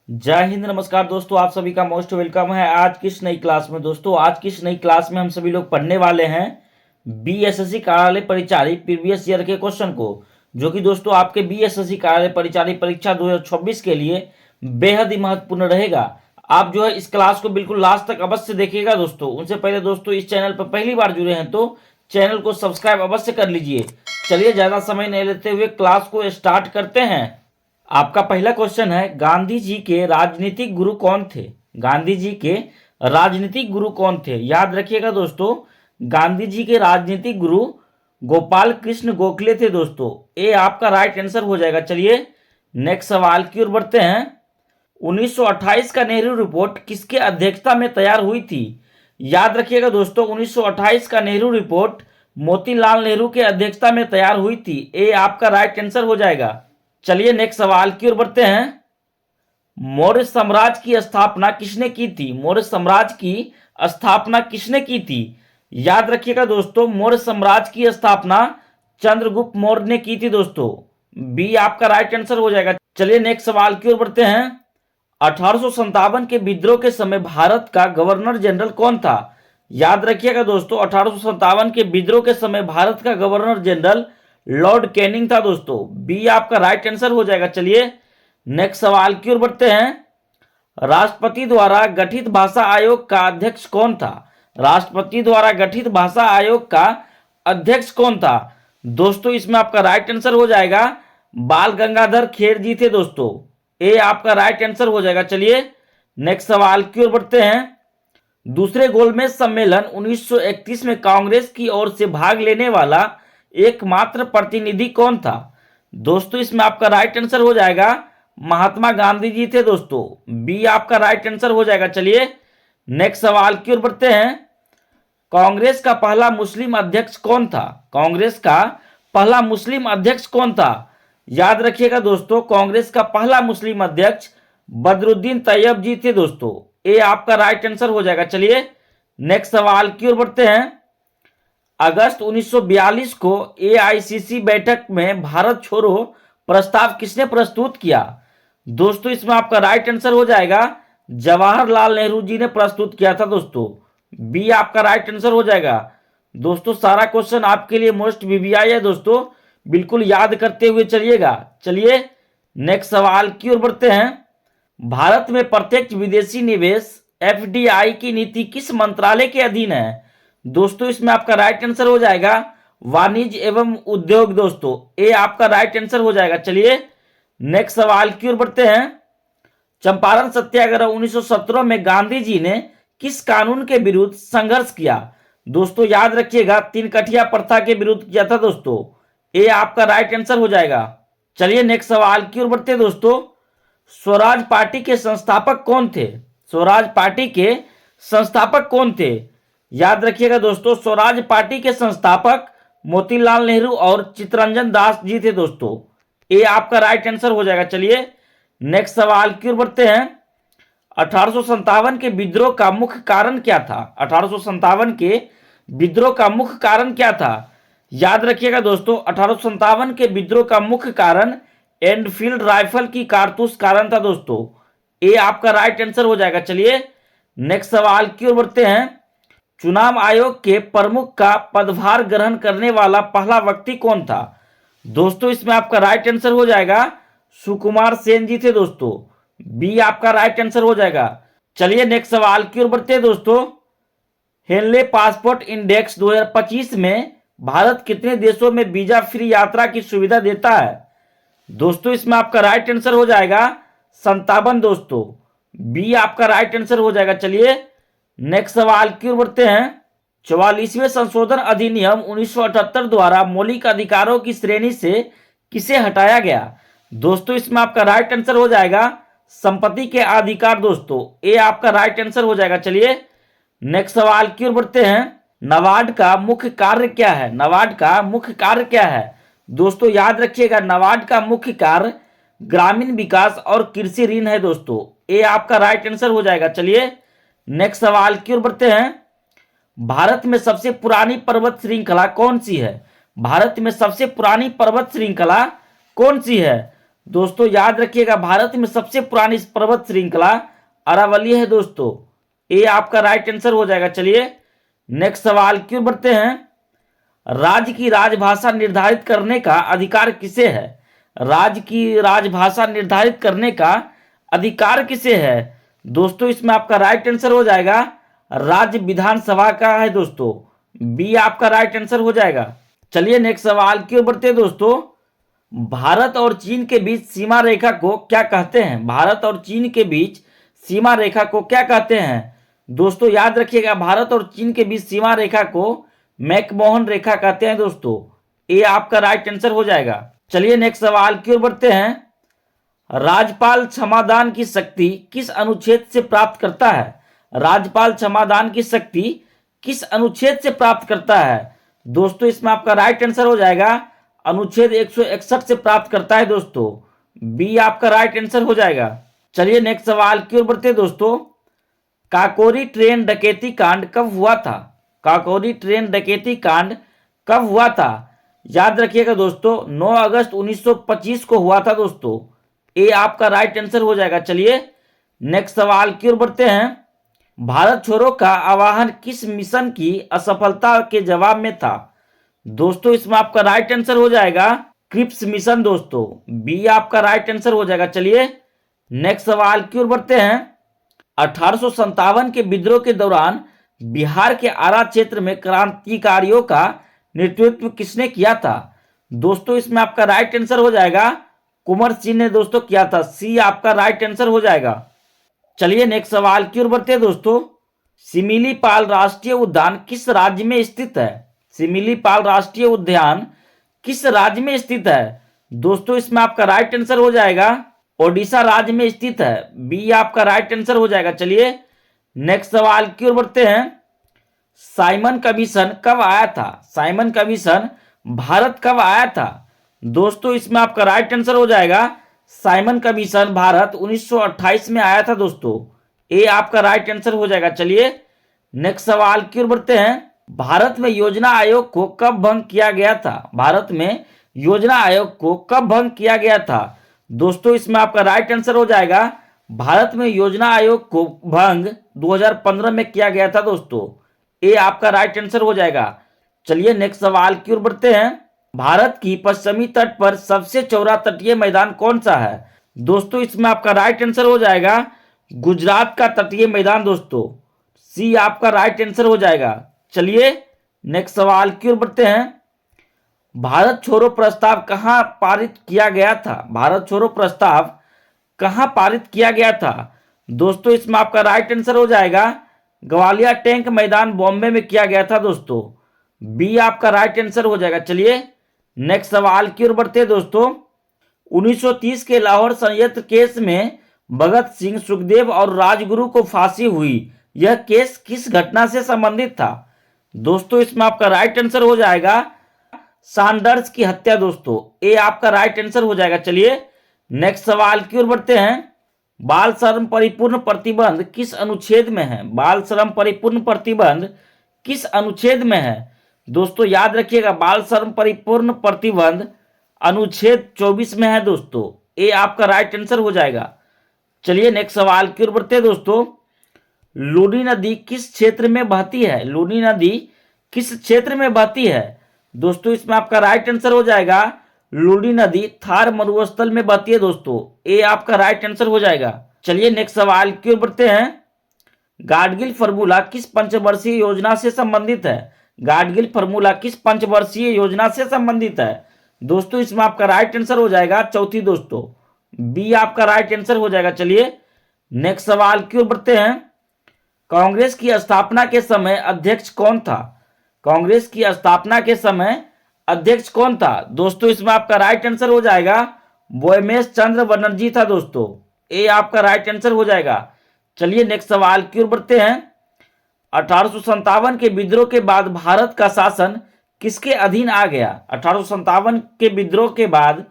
जय हिंद, नमस्कार दोस्तों। आप सभी का मोस्ट वेलकम है आज की इस नई क्लास में। दोस्तों आज की इस नई क्लास में हम सभी लोग पढ़ने वाले हैं बीएसएससी कार्यालय परिचारी प्रीवियस ईयर के क्वेश्चन को, जो कि दोस्तों आपके बीएसएससी कार्यालय परिचारी परीक्षा 2026 के लिए बेहद ही महत्वपूर्ण रहेगा। आप जो है इस क्लास को बिल्कुल लास्ट तक अवश्य देखिएगा दोस्तों। उनसे पहले दोस्तों इस चैनल पर पहली बार जुड़े हैं तो चैनल को सब्सक्राइब अवश्य कर लीजिए। चलिए ज़्यादा समय नहीं लेते हुए क्लास को स्टार्ट करते हैं। आपका पहला क्वेश्चन है, गांधी जी के राजनीतिक गुरु कौन थे? गांधी जी के राजनीतिक गुरु कौन थे? याद रखिएगा दोस्तों, गांधी जी के राजनीतिक गुरु गोपाल कृष्ण गोखले थे दोस्तों। ये आपका राइट आंसर हो जाएगा। चलिए नेक्स्ट सवाल की ओर बढ़ते हैं। 1928 का नेहरू रिपोर्ट किसके अध्यक्षता में तैयार हुई थी? याद रखिएगा दोस्तों, 1928 का नेहरू रिपोर्ट मोतीलाल नेहरू के अध्यक्षता में तैयार हुई थी। ये आपका राइट आंसर हो जाएगा। चलिए नेक्स्ट सवाल की ओर बढ़ते हैं। मौर्य साम्राज्य की स्थापना किसने की थी? मौर्य साम्राज्य की स्थापना किसने की थी? याद रखिएगा दोस्तों, मौर्य साम्राज्य की स्थापना चंद्रगुप्त मौर्य ने की थी दोस्तों। बी आपका राइट आंसर हो जाएगा। चलिए नेक्स्ट सवाल की ओर बढ़ते हैं। 1857 के विद्रोह के समय भारत का गवर्नर जनरल कौन था? याद रखिएगा दोस्तों, 1857 के विद्रोह के समय भारत का गवर्नर जनरल लॉर्ड कैनिंग था दोस्तों। बी आपका राइट आंसर हो जाएगा। चलिए नेक्स्ट सवाल की ओर बढ़ते हैं। राष्ट्रपति द्वारा गठित भाषा आयोग का अध्यक्ष कौन था? राष्ट्रपति द्वारा गठित भाषा आयोग का अध्यक्ष कौन था? दोस्तों इसमें आपका राइट आंसर हो जाएगा बाल गंगाधर खेर जी थे दोस्तों। ए आपका राइट आंसर हो जाएगा। चलिए नेक्स्ट सवाल की ओर बढ़ते हैं। दूसरे गोलमेज सम्मेलन 1931 में कांग्रेस की ओर से भाग लेने वाला एकमात्र प्रतिनिधि कौन था? दोस्तों इसमें आपका राइट आंसर हो जाएगा महात्मा गांधी जी थे दोस्तों। बी आपका राइट आंसर हो जाएगा। चलिए नेक्स्ट सवाल की ओर बढ़ते हैं। कांग्रेस का पहला मुस्लिम अध्यक्ष कौन था? कांग्रेस का पहला मुस्लिम अध्यक्ष कौन था? याद रखिएगा दोस्तों, कांग्रेस का पहला मुस्लिम अध्यक्ष बदरुद्दीन तैयब जी थे दोस्तों। ए आपका राइट आंसर हो जाएगा। चलिए नेक्स्ट सवाल की ओर बढ़ते हैं। अगस्त 1942 को एआईसीसी बैठक में भारत छोड़ो प्रस्ताव किसने प्रस्तुत किया? दोस्तों इसमें आपका राइट आंसर हो जाएगा जवाहरलाल नेहरू जी ने प्रस्तुत किया था दोस्तों। बी आपका राइट आंसर हो जाएगा। दोस्तों सारा क्वेश्चन आपके लिए मोस्ट वीवीआई है दोस्तों, बिल्कुल याद करते हुए चलिएगा। चलिए नेक्स्ट सवाल की ओर बढ़ते हैं। भारत में प्रत्यक्ष विदेशी निवेश एफडीआई की नीति किस मंत्रालय के अधीन है? दोस्तों इसमें आपका राइट आंसर हो जाएगा वाणिज्य एवं उद्योग दोस्तों। ए आपका राइट आंसर हो जाएगा। चलिए नेक्स्ट सवाल की ओर बढ़ते हैं। चंपारण सत्याग्रह 1917 में गांधी जी ने किस कानून के विरुद्ध संघर्ष किया? दोस्तों याद रखिएगा, तीन कठिया प्रथा के विरुद्ध किया था दोस्तों। ए आपका राइट आंसर हो जाएगा। चलिए नेक्स्ट सवाल की ओर बढ़ते हैं दोस्तों। स्वराज पार्टी के संस्थापक कौन थे? स्वराज पार्टी के संस्थापक कौन थे? याद रखिएगा दोस्तों, स्वराज पार्टी के संस्थापक मोतीलाल नेहरू और चित्तरंजन दास जी थे दोस्तों। ये आपका राइट आंसर हो जाएगा। चलिए नेक्स्ट सवाल की ओर बढ़ते हैं। 1857 के विद्रोह का मुख्य कारण क्या था? 1857 के विद्रोह का मुख्य कारण क्या था? याद रखिएगा दोस्तों, 1857 के विद्रोह का मुख्य कारण एनफील्ड राइफल की कारतूस कारण था दोस्तों। ये आपका राइट आंसर हो जाएगा। चलिए नेक्स्ट सवाल की ओर बढ़ते हैं। चुनाव आयोग के प्रमुख का पदभार ग्रहण करने वाला पहला व्यक्ति कौन था? दोस्तों इसमें आपका राइट आंसर हो जाएगा सुकुमार सेन जी थे दोस्तों। बी आपका राइट आंसर हो जाएगा। चलिए नेक्स्ट सवाल की ओर बढ़ते हैं दोस्तों। हेनले पासपोर्ट इंडेक्स 2025 में भारत कितने देशों में वीजा फ्री यात्रा की सुविधा देता है? दोस्तों इसमें आपका राइट आंसर हो जाएगा 57 दोस्तों। बी आपका राइट आंसर हो जाएगा। चलिए नेक्स्ट सवाल की ओर बढ़ते हैं। 44वें संशोधन अधिनियम 1978 द्वारा मौलिक अधिकारों की श्रेणी से किसे हटाया गया? दोस्तों इसमें आपका राइट आंसर हो जाएगा संपत्ति के अधिकार दोस्तों। ए आपका राइट आंसर हो जाएगा। चलिए नेक्स्ट सवाल की ओर बढ़ते हैं। नाबार्ड का मुख्य कार्य क्या है? नाबार्ड का मुख्य कार्य क्या है? दोस्तों याद रखिएगा, नाबार्ड का मुख्य कार्य ग्रामीण विकास और कृषि ऋण है दोस्तों। ए आपका राइट आंसर हो जाएगा। चलिए नेक्स्ट सवाल की ओर बढ़ते हैं। भारत में सबसे पुरानी पर्वत श्रृंखला कौन सी है? भारत में सबसे पुरानी पर्वत श्रृंखला कौन सी है? दोस्तों याद रखिएगा, भारत में सबसे पुरानी पर्वत श्रृंखला अरावली है दोस्तों। ये आपका राइट आंसर हो जाएगा। चलिए नेक्स्ट सवाल की ओर बढ़ते हैं। राज्य की राजभाषा निर्धारित करने का अधिकार किसे है? राज्य की राजभाषा निर्धारित करने का अधिकार किसे है? दोस्तों इसमें आपका राइट आंसर हो जाएगा राज्य विधानसभा का है दोस्तों। बी आपका राइट आंसर हो जाएगा। चलिए नेक्स्ट सवाल की ओर बढ़ते हैं दोस्तों। भारत और चीन के बीच सीमा रेखा को क्या कहते हैं? भारत और चीन के बीच सीमा रेखा को क्या कहते हैं? दोस्तों याद रखिएगा, भारत और चीन के बीच सीमा रेखा को मैकमोहन रेखा कहते हैं दोस्तों। ये आपका राइट आंसर हो जाएगा। चलिए नेक्स्ट सवाल की ओर बढ़ते हैं। राज्यपाल क्षमादान की शक्ति किस अनुच्छेद से प्राप्त करता है? राज्यपाल क्षमादान की शक्ति किस अनुच्छेद से प्राप्त करता है? दोस्तों इसमें आपका राइट आंसर हो जाएगा अनुच्छेद 161 से प्राप्त करता है दोस्तों। बी आपका राइट आंसर हो जाएगा। चलिए नेक्स्ट सवाल की ओर बढ़ते हैं दोस्तों। काकोरी ट्रेन डकैती कांड कब हुआ था? काकोरी ट्रेन डकैती कांड कब हुआ था? याद रखिएगा दोस्तों 9 अगस्त 1925 को हुआ था दोस्तों। ये आपका राइट आंसर हो जाएगा। चलिए नेक्स्ट सवाल की ओर बढ़ते हैं। भारत छोड़ो का आह्वान किस मिशन की असफलता के जवाब में था? दोस्तों इसमें आपका राइट आंसर हो जाएगा क्रिप्स मिशन दोस्तों। बी आपका राइट आंसर हो जाएगा। चलिए नेक्स्ट सवाल की ओर बढ़ते हैं। 1857 के विद्रोह के दौरान बिहार के आरा क्षेत्र में क्रांतिकारियों का नेतृत्व किसने किया था? दोस्तों इसमें आपका राइट आंसर हो जाएगा कुंवर सिंह ने दोस्तों किया था। सी आपका राइट आंसर हो जाएगा। चलिए नेक्स्ट सवाल की ओर बढ़ते हैं दोस्तों। सिमिलीपाल राष्ट्रीय उद्यान किस राज्य में स्थित है? सिमिलीपाल राष्ट्रीय उद्यान किस राज्य में स्थित है? दोस्तों इसमें आपका राइट आंसर हो जाएगा ओडिशा राज्य में स्थित है। बी आपका राइट आंसर हो जाएगा। चलिए नेक्स्ट सवाल की ओर बढ़ते हैं। साइमन कमीशन कब आया था? साइमन कमीशन भारत कब आया था? दोस्तों इसमें आपका राइट आंसर हो जाएगा साइमन कमीशन भारत 1928 में आया था दोस्तों। ये आपका राइट आंसर हो जाएगा। चलिए नेक्स्ट सवाल की ओर बढ़ते हैं। भारत में योजना आयोग को कब भंग किया गया था? भारत में योजना आयोग को कब भंग किया गया था? दोस्तों इसमें आपका राइट आंसर हो जाएगा भारत में योजना आयोग को भंग 2015 में किया गया था दोस्तों। ये आपका राइट आंसर हो जाएगा। चलिए नेक्स्ट सवाल की ओर बढ़ते हैं। भारत की पश्चिमी तट पर सबसे चौड़ा तटीय मैदान कौन सा है? दोस्तों इसमें आपका राइट आंसर हो जाएगा गुजरात का तटीय मैदान दोस्तों। सी आपका राइट आंसर हो जाएगा। चलिए नेक्स्ट सवाल की ओर बढ़ते हैं। भारत छोड़ो प्रस्ताव कहां पारित किया गया था? भारत छोड़ो प्रस्ताव कहां पारित किया गया था? दोस्तों इसमें आपका राइट आंसर हो जाएगा ग्वालियर टैंक मैदान बॉम्बे में किया गया था दोस्तों। बी आपका राइट आंसर हो जाएगा। चलिए नेक्स्ट सवाल की ओर बढ़ते हैं दोस्तों। 1930 के लाहौर संयंत्र केस में भगत सिंह, सुखदेव और राजगुरु को फांसी हुई। यह केस किस घटना से संबंधित था? दोस्तों इसमें आपका राइट आंसर हो जाएगा सैंडर्स की हत्या दोस्तों। ये आपका राइट आंसर हो जाएगा। चलिए नेक्स्ट सवाल की ओर बढ़ते हैं। बाल श्रम परिपूर्ण प्रतिबंध किस अनुच्छेद में है? बाल श्रम परिपूर्ण प्रतिबंध किस अनुच्छेद में है? दोस्तों याद रखिएगा बाल श्रम परिपूर्ण प्रतिबंध अनुच्छेद 24 में है दोस्तों। ये आपका राइट आंसर हो जाएगा। चलिए नेक्स्ट सवाल की ओर बढ़ते हैं दोस्तों। लूनी नदी किस क्षेत्र में बहती है? लूनी नदी किस क्षेत्र में बहती है? दोस्तों इसमें आपका राइट आंसर हो जाएगा लूनी नदी थार मरुस्थल में बहती है दोस्तों। ये आपका राइट आंसर हो जाएगा। चलिए नेक्स्ट सवाल की ओर बढ़ते हैं। गाडगिल फार्मूला किस पंचवर्षीय योजना से संबंधित है? गाडगिल फार्मूला किस पंचवर्षीय योजना से संबंधित है? दोस्तों इसमें आपका राइट आंसर हो जाएगा चौथी दोस्तों। बी आपका राइट आंसर हो जाएगा। चलिए नेक्स्ट सवाल की ओर बढ़ते हैं। कांग्रेस की स्थापना के समय अध्यक्ष कौन था? कांग्रेस की स्थापना के समय अध्यक्ष कौन था? दोस्तों इसमें आपका राइट आंसर हो जाएगा बोयमेश चंद्र बनर्जी था दोस्तों। ये आपका राइट आंसर हो जाएगा। चलिए नेक्स्ट सवाल की ओर बढ़ते हैं। 1857 के विद्रोह के बाद भारत का शासन किसके अधीन आ गया? 1857 के विद्रोह के बाद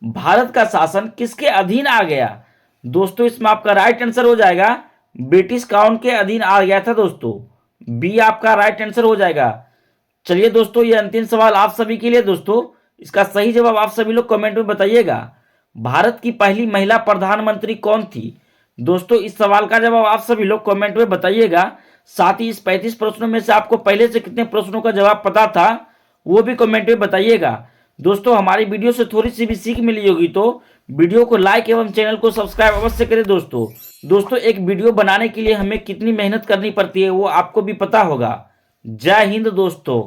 भारत का शासन किसके अधीन आ गया? दोस्तों इसमें आपका राइट आंसर हो जाएगा ब्रिटिश क्राउन के अधीन आ गया था दोस्तों। बी आपका राइट आंसर हो जाएगा। चलिए दोस्तों ये अंतिम सवाल आप सभी के लिए दोस्तों। इसका सही जवाब आप सभी लोग कमेंट में बताइएगा। भारत की पहली महिला प्रधानमंत्री कौन थी? दोस्तों इस सवाल का जवाब आप सभी लोग कमेंट में बताइएगा। साथ ही इस 35 प्रश्नों में से आपको पहले से कितने प्रश्नों का जवाब पता था वो भी कमेंट में बताइएगा। दोस्तों हमारी वीडियो से थोड़ी सी भी सीख मिली होगी तो वीडियो को लाइक एवं चैनल को सब्सक्राइब अवश्य करें। दोस्तों एक वीडियो बनाने के लिए हमें कितनी मेहनत करनी पड़ती है वो आपको भी पता होगा। जय हिंद दोस्तों।